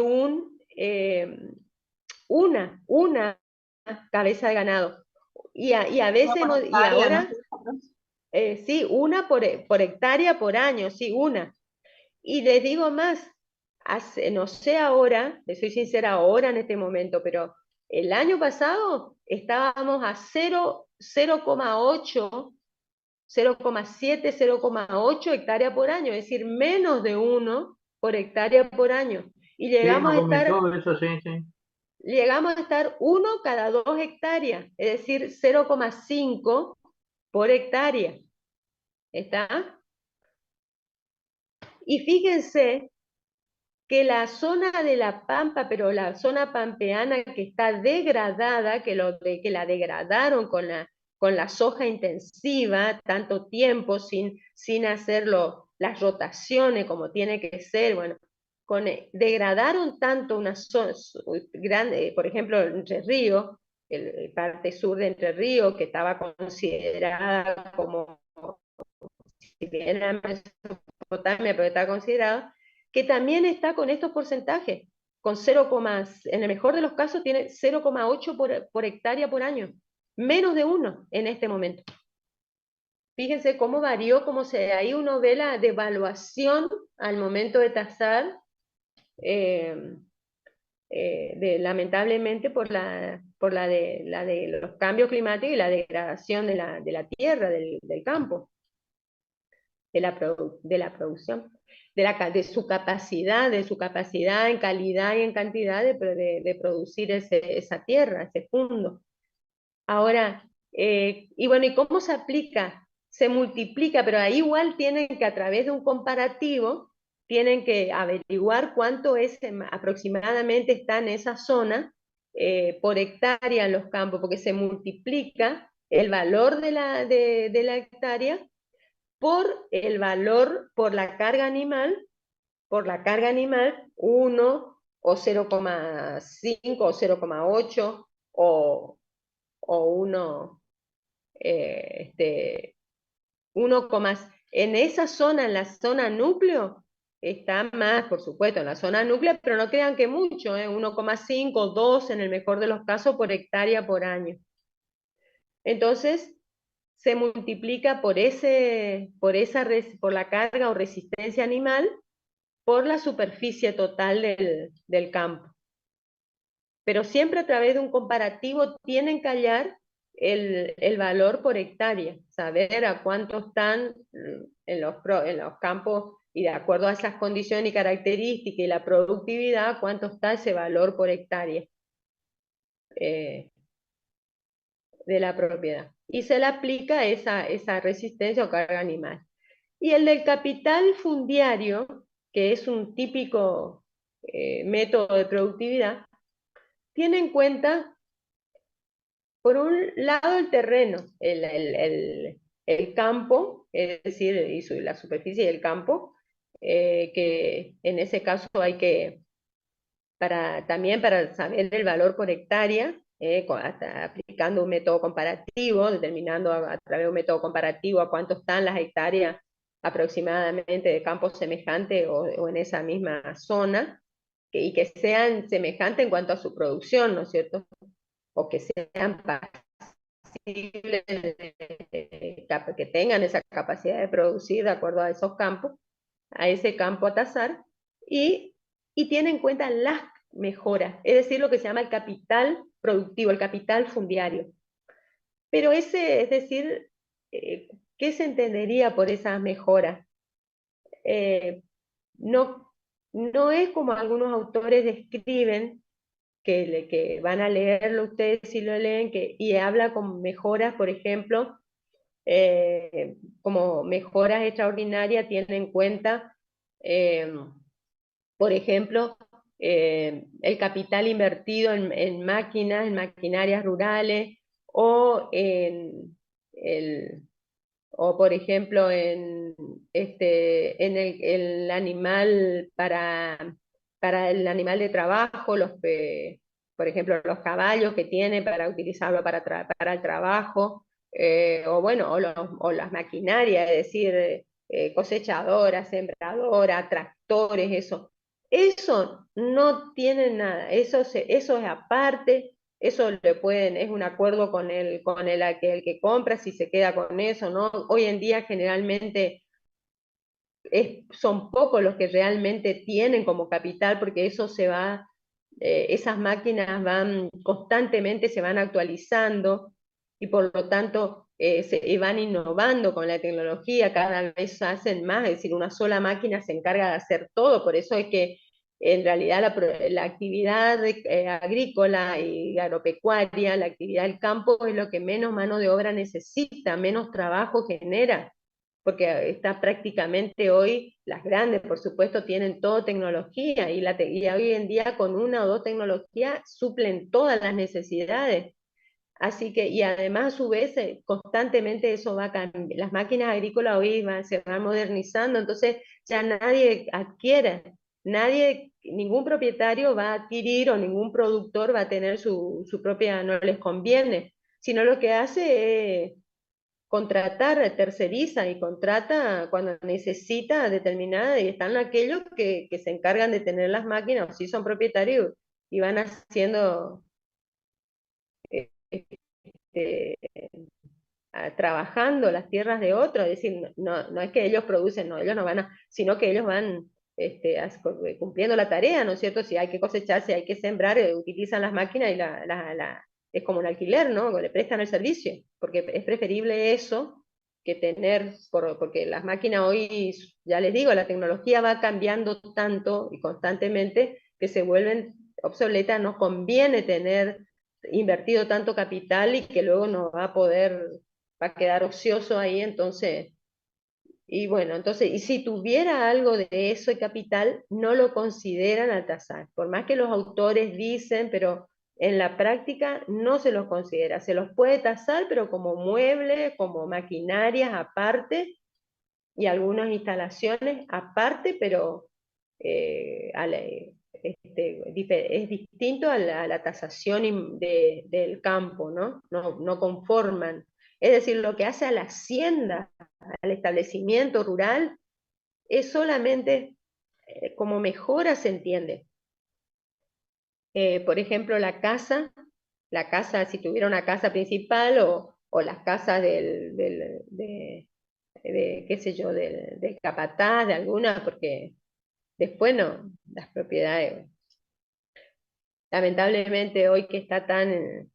una cabeza de ganado. Y a veces, y ahora, sí, una por hectárea por año, sí, una. Y les digo más, no sé ahora, les soy sincera ahora en este momento, pero el año pasado estábamos a 0,8, 0,7, 0,8 hectáreas por año, es decir, menos de uno por hectárea por año. Y Sí, nos comentó eso, sí, sí. llegamos a estar 1 cada 2 hectáreas, es decir, 0,5 por hectárea. ¿Está? Y fíjense que la zona de la Pampa, pero la zona pampeana que está degradada, que la degradaron con la soja intensiva, tanto tiempo sin hacerlo, las rotaciones como tiene que ser, bueno, degradaron tanto una zona grande, por ejemplo, Entre Ríos, el parte sur de Entre Ríos, que estaba considerada como, si bien era Mesopotamia, pero está considerado, que también está con estos porcentajes, con 0, en el mejor de los casos tiene 0,8 por hectárea por año, menos de 1 en este momento. Fíjense cómo varió, ahí uno ve la devaluación al momento de tasar, lamentablemente por la de los cambios climáticos y la degradación de la tierra, del campo, de la producción, de su capacidad en calidad y en cantidad de producir esa tierra, ese fundo. Ahora, y bueno, ¿y cómo se aplica? Se multiplica, pero ahí igual tienen que, a través de un comparativo, tienen que averiguar cuánto aproximadamente está en esa zona por hectárea en los campos, porque se multiplica el valor de la hectárea por el valor, por la carga animal, 1 o 0,5 o 0,8 o 1, 1, en esa zona, en la zona núcleo, está más, por supuesto, en la zona núcleo, pero no crean que mucho, 1,5, 2 en el mejor de los casos por hectárea por año. Entonces, se multiplica por la carga o resistencia animal, por la superficie total del campo. Pero siempre a través de un comparativo tienen que hallar el valor por hectárea, saber a cuánto están en los campos, y de acuerdo a esas condiciones y características y la productividad, cuánto está ese valor por hectárea de la propiedad. Y se le aplica esa resistencia o carga animal. Y el del capital fundiario, que es un típico método de productividad, tiene en cuenta, por un lado, el terreno, el campo, es decir, la superficie del campo, que en ese caso hay que, también para saber el valor por hectárea, aplicando un método comparativo, determinando a través de un método comparativo a cuánto están las hectáreas aproximadamente de campo semejante o en esa misma zona, y que sean semejantes en cuanto a su producción, ¿no es cierto? O que sean pasibles, que tengan esa capacidad de producir de acuerdo a esos campos, a ese campo a tasar, y tiene en cuenta las mejoras, es decir, lo que se llama el capital productivo, el capital fundiario. Pero es decir, ¿qué se entendería por esas mejoras? No es como algunos autores describen, que van a leerlo ustedes si lo leen, y habla con mejoras, por ejemplo, como mejoras extraordinarias, tiene en cuenta, por ejemplo, el capital invertido en máquinas, en maquinarias rurales, o por ejemplo en el animal para el animal de trabajo, por ejemplo, los caballos que tiene para utilizarlo para el trabajo, o las maquinarias, es decir, cosechadoras, sembradoras, tractores, eso. Eso no tiene nada, eso es aparte. Eso es un acuerdo con el que compra, si se queda con eso, ¿no? Hoy en día generalmente son pocos los que realmente tienen como capital, porque eso esas máquinas constantemente se van actualizando, y por lo tanto y van innovando con la tecnología, cada vez hacen más, es decir, una sola máquina se encarga de hacer todo. Por eso es que en realidad la actividad agrícola y agropecuaria, la actividad del campo, es lo que menos mano de obra necesita, menos trabajo genera, porque está prácticamente hoy, las grandes por supuesto tienen todo tecnología, y hoy en día con una o dos tecnologías suplen todas las necesidades. Así que, y además a su vez, constantemente eso va cambiando. Las máquinas agrícolas hoy se van modernizando, entonces ya nadie adquiere ningún propietario va a adquirir o ningún productor va a tener su propia, no les conviene, sino lo que hace es contratar, terceriza y contrata cuando necesita determinada, y están aquellos que se encargan de tener las máquinas, o si son propietarios y van haciendo, este, trabajando las tierras de otros, es decir, no es que ellos producen, no, ellos no van a, sino que ellos van cumpliendo la tarea, ¿no es cierto? Si hay que cosechar, si hay que sembrar, utilizan las máquinas y es como un alquiler, ¿no? Le prestan el servicio, porque es preferible eso que tener, porque las máquinas hoy, ya les digo, la tecnología va cambiando tanto y constantemente que se vuelven obsoletas, nos conviene tener invertido tanto capital y que luego no va a poder, va a quedar ocioso ahí, entonces, y bueno, entonces, y si tuviera algo de eso de capital, no lo consideran al tasar, por más que los autores dicen, pero en la práctica no se los considera, se los puede tasar, pero como mueble, como maquinarias aparte, y algunas instalaciones aparte, pero es distinto a la tasación del campo, ¿no? No conforman. Es decir, lo que hace a la hacienda, al establecimiento rural, es solamente como mejora se entiende. Por ejemplo, la casa, si tuviera una casa principal o las casas qué sé yo, del capataz, de alguna, porque después no, las propiedades. Lamentablemente hoy que está tan,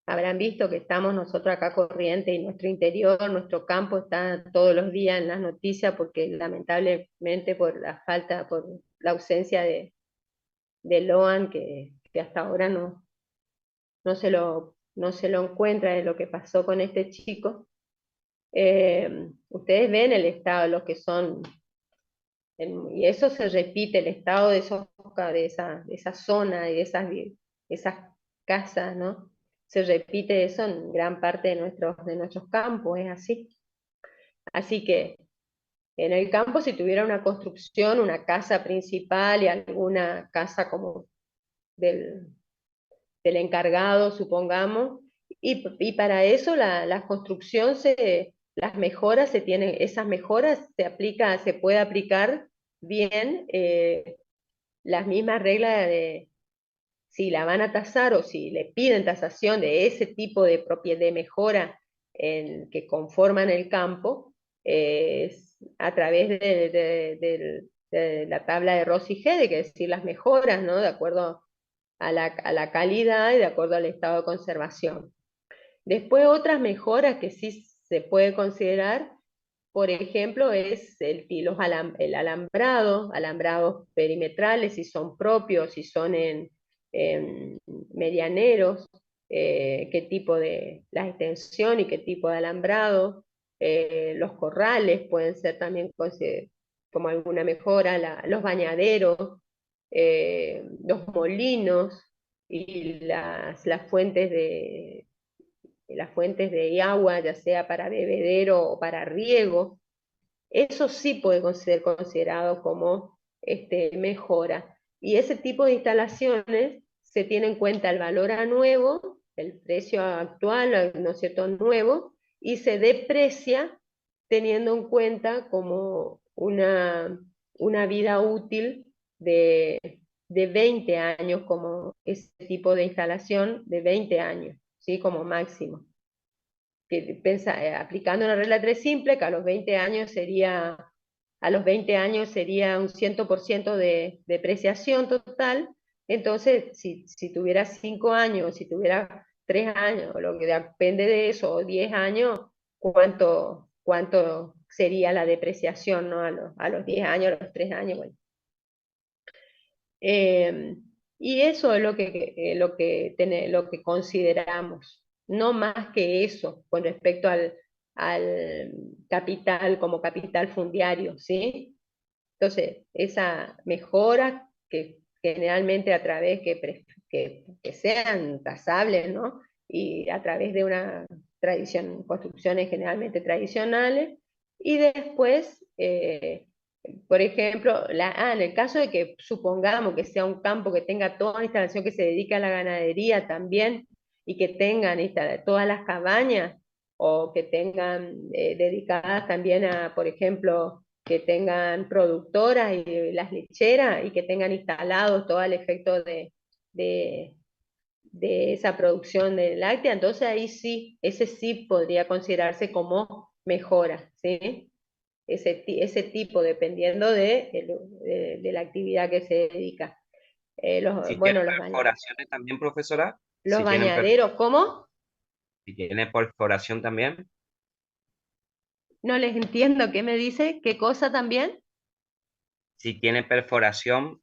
habrán visto que estamos nosotros acá Corrientes y nuestro interior, nuestro campo está todos los días en las noticias porque lamentablemente por la falta, por la ausencia de Loan, que hasta ahora no se lo encuentra de lo que pasó con este chico. Ustedes ven el estado, los que son, y eso se repite, el estado de esa zona y de esas casas, ¿no? Se repite eso en gran parte de nuestros campos, es así. Así que en el campo, si tuviera una construcción, una casa principal y alguna casa como del encargado, supongamos, y para eso la construcción las mejoras esas mejoras se puede aplicar bien las mismas reglas de si la van a tasar o si le piden tasación de ese tipo de mejora que conforman el campo, a través de la tabla de Rossi-Hede, que es decir, las mejoras, ¿no? De acuerdo a la calidad y de acuerdo al estado de conservación. Después otras mejoras que sí se puede considerar, por ejemplo, es el alambrados perimetrales, si son propios, si son en medianeros, qué tipo de la extensión y qué tipo de alambrado, los corrales pueden ser también como alguna mejora, los bañaderos, los molinos y las fuentes de agua, ya sea para bebedero o para riego, eso sí puede ser considerado como mejora. Y ese tipo de instalaciones se tiene en cuenta el valor a nuevo, el precio actual, ¿no es cierto?, nuevo, y se deprecia teniendo en cuenta como una vida útil de 20 años, como ese tipo de instalación de 20 años, ¿sí?, como máximo. Aplicando una regla 3 simple, que a los 20 años sería un 100% de depreciación total. Entonces, si tuviera 5 años, si tuviera 3 años, lo que depende de eso, o 10 años, ¿cuánto sería la depreciación, ¿no? A los 10 años, a los 3 años, bueno. Y eso es lo que consideramos, no más que eso con respecto al capital como capital fundiario, ¿sí? Entonces, esa mejora que generalmente a través que sean tasables, ¿no? Y a través de una construcciones generalmente tradicionales, y después Por ejemplo, en el caso de que supongamos que sea un campo que tenga toda una instalación que se dedica a la ganadería también, y que tengan todas las cabañas, o que tengan dedicadas también a, por ejemplo, que tengan productoras y las lecheras, y que tengan instalado todo el efecto de, de esa producción de láctea, entonces ahí sí, ese sí podría considerarse como mejora, ¿sí? Ese tipo, dependiendo de la actividad que se dedica. Si tiene Bueno, perforaciones también, profesora, los bañaderos, ¿cómo? si tiene perforación también, No les entiendo, ¿qué me dice? ¿Qué cosa también? si tiene perforación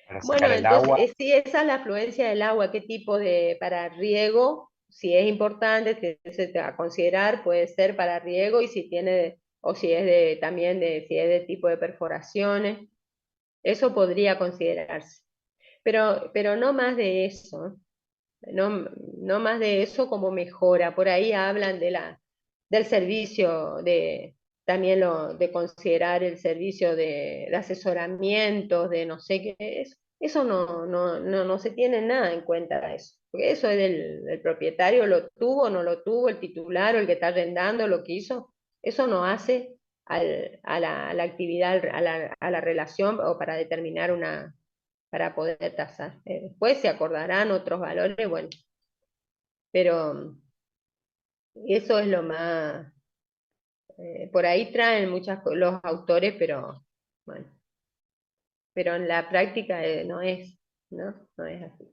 para Bueno, sacar el entonces, agua, sí, esa es la afluencia del agua, qué tipo para riego, si es importante, se te va a considerar, puede ser para riego, y si tiene, o si es también si es de tipo de perforaciones, eso podría considerarse. Pero no más de eso, no más de eso como mejora. Por ahí hablan del servicio, también de considerar el servicio de asesoramiento, de no sé qué es. Eso no se tiene nada en cuenta de eso. Porque eso es del propietario, lo tuvo, no lo tuvo, el titular o el que está arrendando, lo que hizo. Eso no hace a la actividad, a la relación, o para determinar para poder tasar. Después se acordarán otros valores, bueno, pero eso es lo más, por ahí traen los autores, pero bueno, pero en la práctica no es, ¿no? No es así.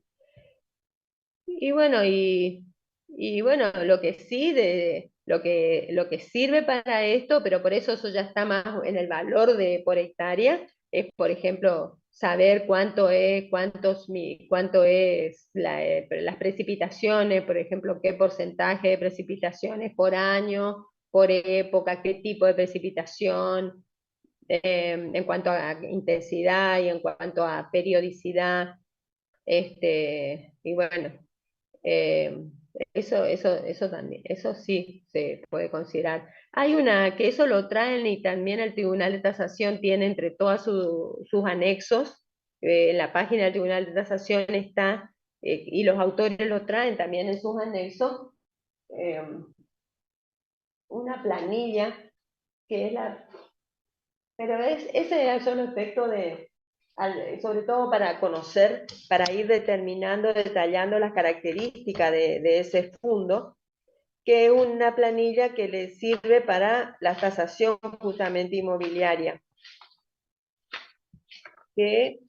Y bueno, y bueno, lo que sí, lo que sirve para esto, pero por eso ya está más en el valor por hectárea, es, por ejemplo, saber cuánto es las precipitaciones, por ejemplo, qué porcentaje de precipitaciones por año, por época, qué tipo de precipitación, en cuanto a intensidad y en cuanto a periodicidad, y bueno, eh, eso también, eso sí se puede considerar. Hay una que eso lo traen, y también el Tribunal de Tasación tiene entre todos sus anexos, en la página del Tribunal de Tasación está, y los autores lo traen también en sus anexos, eh, una planilla que es pero ese son aspectos sobre todo para conocer, para ir determinando, detallando las características de ese fondo, que es una planilla que le sirve para la tasación justamente inmobiliaria, que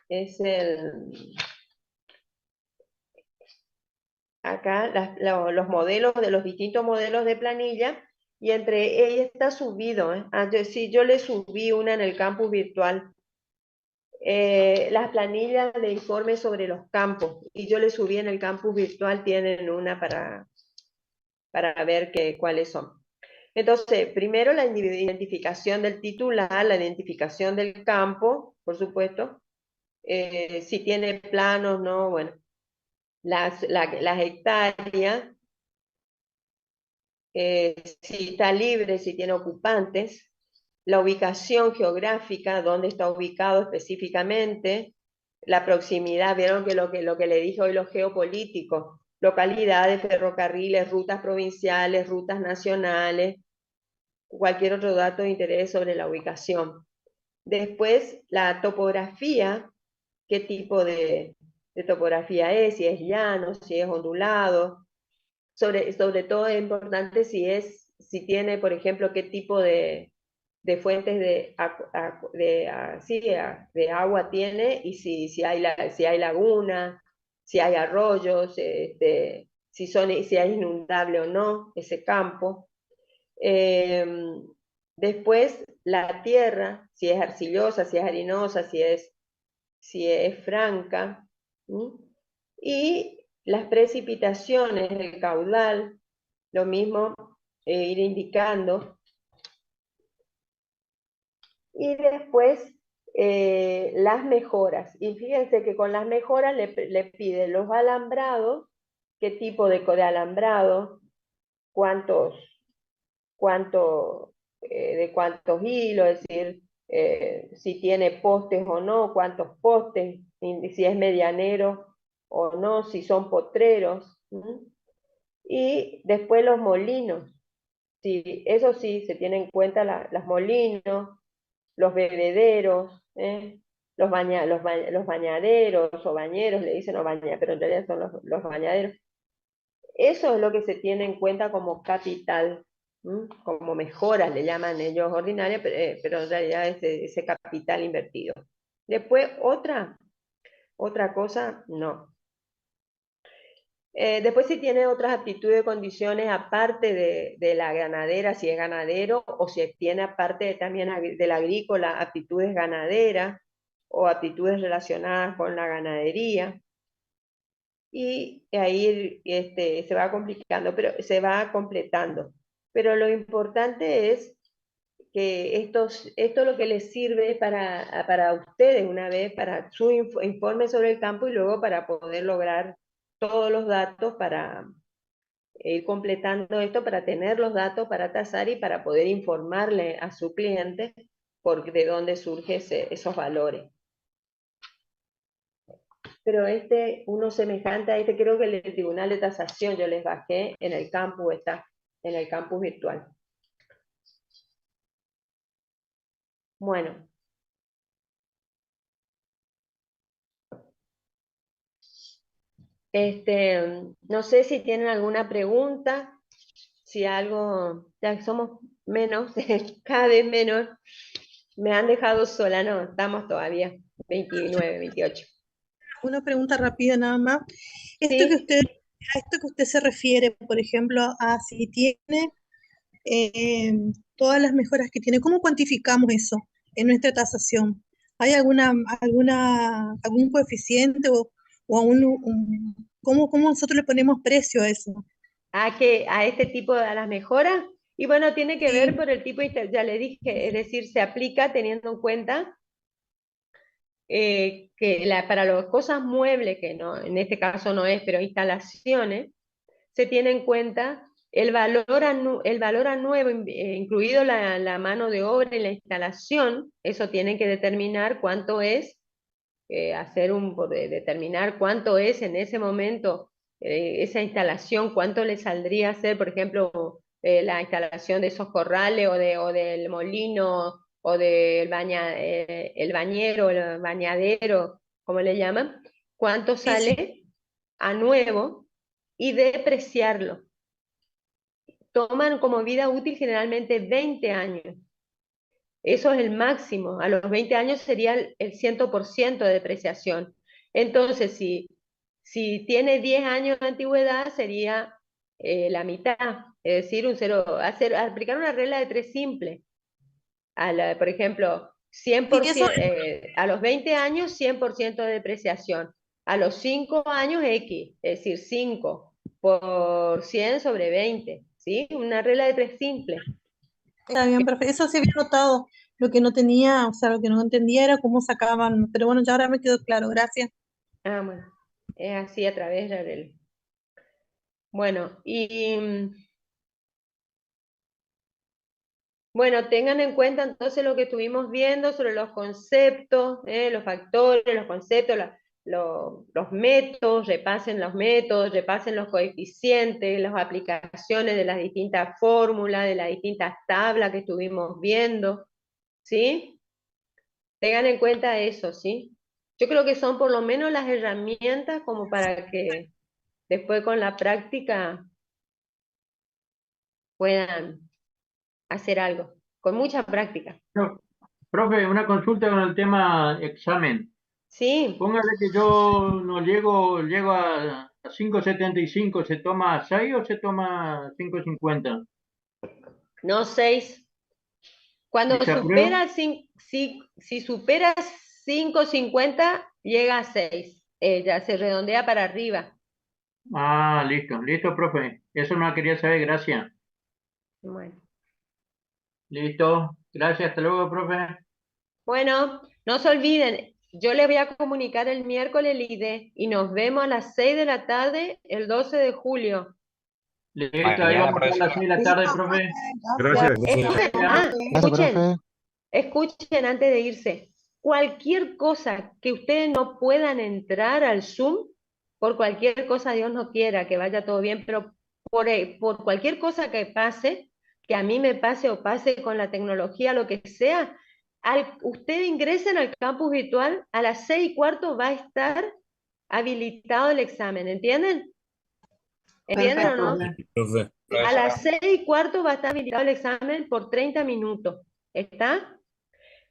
es acá los modelos de los distintos modelos de planilla, y entre ellas está subido, ¿eh? Sí, yo le subí una en el campus virtual, las planillas de informe sobre los campos, y yo le subí en el campus virtual, tienen una para ver cuáles son. Entonces, primero la identificación del titular, la identificación del campo, por supuesto, si tiene planos, no, bueno, las hectáreas, si está libre, si tiene ocupantes, la ubicación geográfica, dónde está ubicado específicamente, la proximidad, vieron que lo que le dije hoy, lo geopolítico, localidades, ferrocarriles, rutas provinciales, rutas nacionales, cualquier otro dato de interés sobre la ubicación. Después, la topografía, qué tipo de topografía es, si es llano, si es ondulado. Sobre todo es importante si tiene, por ejemplo, qué tipo de fuentes de agua tiene, y si hay laguna, si hay arroyos, si es inundable o no ese campo. Después, la tierra, si es arcillosa, si es arenosa, si es franca. ¿Sí? Y las precipitaciones, el caudal, lo mismo, ir indicando. Y después, las mejoras. Y fíjense que con las mejoras le piden los alambrados, qué tipo de alambrado, cuánto de cuántos hilos, es decir, si tiene postes o no, cuántos postes, si es medianero o no, si son potreros. Y después los molinos. Sí, eso sí, se tienen en cuenta los molinos, los bebederos, los bañaderos o bañeros, le dicen o pero en realidad son los bañaderos. Eso es lo que se tiene en cuenta como capital, como mejoras, le llaman ellos ordinarias, pero en realidad es ese capital invertido. Después, otra cosa, no. Después si tiene otras aptitudes y condiciones aparte de la ganadera, si es ganadero, o si tiene aparte también de la agrícola aptitudes ganaderas o aptitudes relacionadas con la ganadería. Y ahí se va complicando, pero se va completando. Pero lo importante es que esto es lo que les sirve para ustedes una vez, para su informe sobre el campo y luego para poder lograr todos los datos para ir completando esto, para tener los datos para tasar y para poder informarle a su cliente de dónde surgen esos valores. Pero uno semejante a creo que el Tribunal de Tasación yo les bajé en el campus, está en el campus virtual. Bueno. No sé si tienen alguna pregunta, si algo, ya somos menos, cada vez menos, me han dejado sola, no, estamos todavía, 29, 28. Una pregunta rápida nada más. ¿Sí? A esto que usted se refiere, por ejemplo, a si tiene todas las mejoras que tiene, ¿cómo cuantificamos eso en nuestra tasación? ¿Hay algún coeficiente o ¿cómo nosotros le ponemos precio a eso? A este tipo de las mejoras, y bueno, tiene que ver por el tipo, ya le dije, es decir, se aplica teniendo en cuenta que para las cosas muebles, que no, en este caso no es, pero instalaciones, se tiene en cuenta el valor a nuevo, incluido la mano de obra y la instalación. Eso tienen que determinar cuánto es, determinar cuánto es en ese momento esa instalación, cuánto le saldría hacer, por ejemplo, la instalación de esos corrales o del molino o del el bañero, el bañadero, como le llaman, cuánto sale a nuevo y depreciarlo. Toman como vida útil generalmente 20 años. Eso es el máximo. A los 20 años sería el 100% de depreciación. Entonces, si tiene 10 años de antigüedad, sería la mitad. Es decir, aplicar una regla de 3 simple. Por ejemplo, 100%, a los 20 años, 100% de depreciación. A los 5 años, X. Es decir, 5 por 100 sobre 20. ¿Sí? Una regla de 3 simple. Está bien, perfecto. Eso sí había notado. Lo que no tenía, o sea, lo que no entendía era cómo sacaban, pero bueno, ya ahora me quedó claro, gracias. Bueno, es así a través del... Bueno, bueno, tengan en cuenta entonces lo que estuvimos viendo sobre los conceptos, los factores, los conceptos, los métodos, repasen los coeficientes, las aplicaciones de las distintas fórmulas, de las distintas tablas que estuvimos viendo, ¿sí? Tengan en cuenta eso, ¿sí? Yo creo que son por lo menos las herramientas como para que después con la práctica puedan hacer algo, con mucha práctica. No, profe, una consulta con el tema examen. Sí. Póngale que yo no llego a 5,75, ¿se toma 6 o se toma 5,50? No 6. Cuando ¿Y se aprueba? supera, si supera 5,50, llega a 6. Ya se redondea para arriba. Ah, listo, listo, profe. Eso no quería saber, gracias. Bueno. Listo, gracias, hasta luego, profe. Bueno, no se olviden, yo les voy a comunicar el miércoles el ID y nos vemos a las 6 de la tarde el 12 de julio. Listo, ahí Mañana, vamos a estar a las 6 de la tarde, profe. Gracias. Escuchen, escuchen antes de irse. Cualquier cosa que ustedes no puedan entrar al Zoom, por cualquier cosa, Dios no quiera, que vaya todo bien, pero por cualquier cosa que pase, que a mí me pase o pase con la tecnología, lo que sea, ustedes ingresen al campus virtual, a las 6:15 va a estar habilitado el examen, ¿entienden? ¿Entienden o no? Perfecto, profe. A las 6:15 va a estar habilitado el examen por 30 minutos. ¿Está?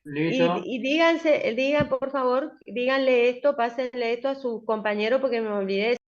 Listo. Y digan por favor, díganle esto, pásenle esto a sus compañeros porque me olvidé